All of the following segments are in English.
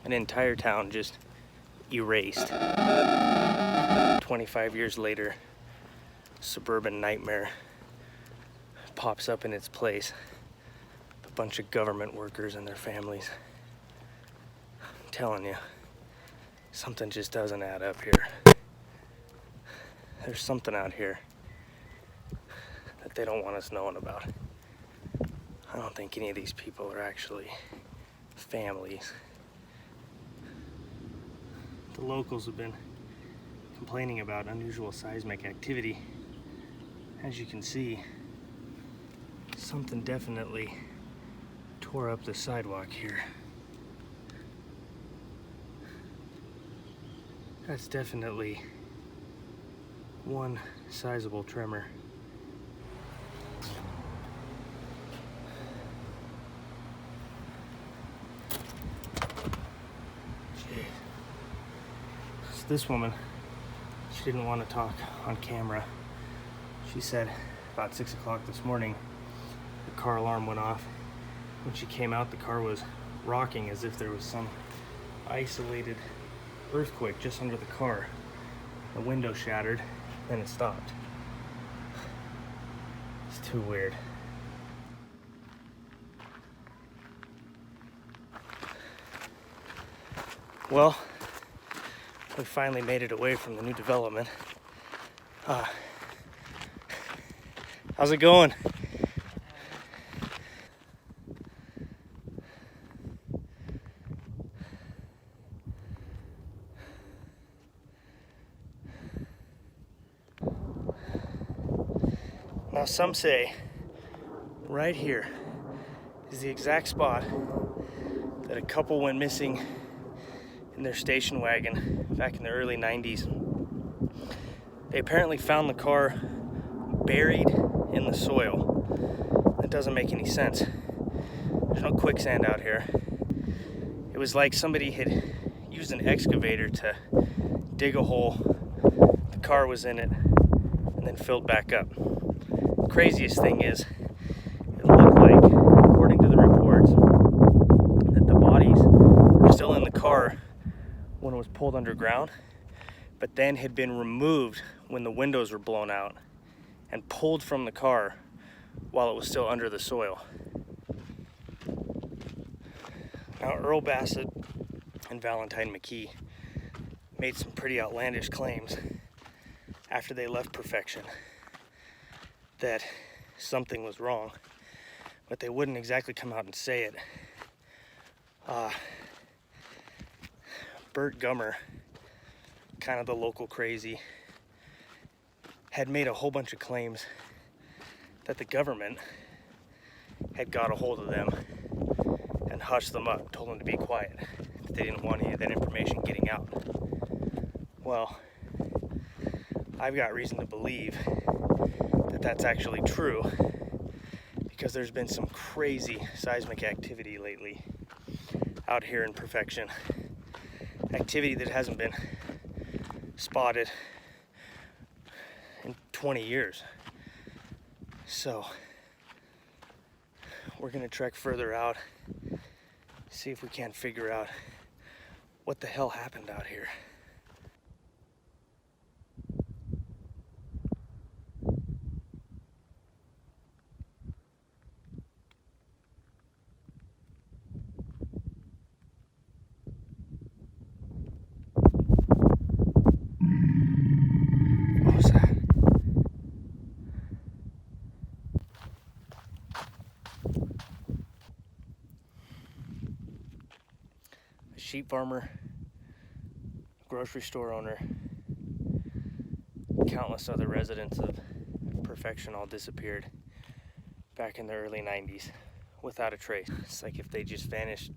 An entire town just erased. 25 years later, suburban nightmare pops up in its place. A bunch of government workers and their families. I'm telling you, something just doesn't add up here. There's something out here that they don't want us knowing about. I don't think any of these people are actually families. The locals have been complaining about unusual seismic activity. As you can see, something definitely tore up the sidewalk here. That's definitely one sizable tremor. Jeez. So this woman, she didn't want to talk on camera. She said about 6 o'clock this morning, the car alarm went off. When she came out, the car was rocking as if there was some isolated earthquake just under the car. The window shattered, then it stopped. It's too weird. Well, we finally made it away from the new development. How's it going? Now some say right here is the exact spot that a couple went missing in their station wagon back in the early 90s. They apparently found the car buried in the soil. That doesn't make any sense. There's no quicksand out here. It was like somebody had used an excavator to dig a hole. The car was in it and then filled back up. The craziest thing is, it looked like, according to the reports, that the bodies were still in the car when it was pulled underground, but then had been removed when the windows were blown out and pulled from the car while it was still under the soil. Now, Earl Bassett and Valentine McKee made some pretty outlandish claims after they left Perfection that something was wrong, but they wouldn't exactly come out and say it. Bert Gummer, kind of the local crazy, had made a whole bunch of claims that the government had got a hold of them and hushed them up, told them to be quiet, that they didn't want any of that information getting out. Well, I've got reason to believe that that's actually true, because there's been some crazy seismic activity lately out here in Perfection. Activity that hasn't been spotted in 20 years. So we're gonna trek further out, see if we can't figure out what the hell happened out here. What was that? A sheep farmer, grocery store owner, countless other residents of Perfection all disappeared back in the early 90s without a trace. It's like if they just vanished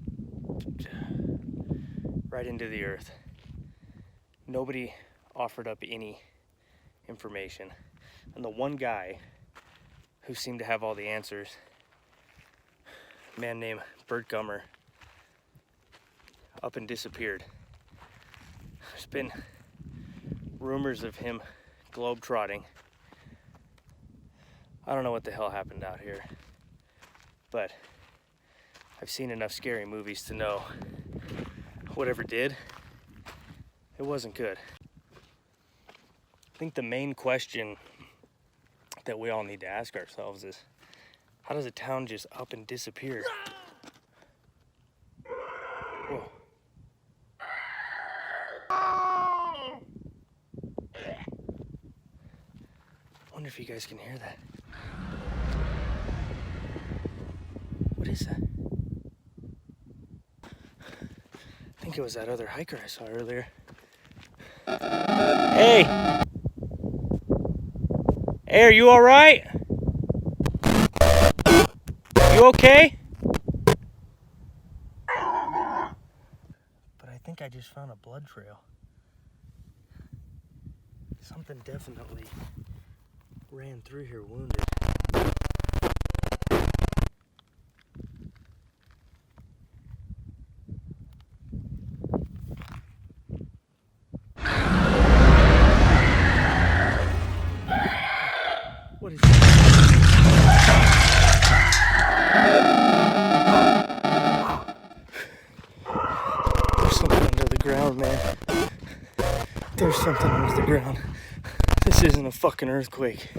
right into the earth. Nobody offered up any information. And the one guy who seemed to have all the answers, a man named Bert Gummer, up and disappeared. There's been rumors of him globetrotting. I don't know what the hell happened out here, but I've seen enough scary movies to know whatever did, it wasn't good. I think the main question that we all need to ask ourselves is, how does a town just up and disappear? Whoa. Wonder if you guys can hear that. What is that? I think it was that other hiker I saw earlier. Hey! Hey, are you all right? You okay? But I think I just found a blood trail. Something definitely ran through here wounded. What is that? There's something under the ground, man. There's something under the ground. This isn't a fucking earthquake.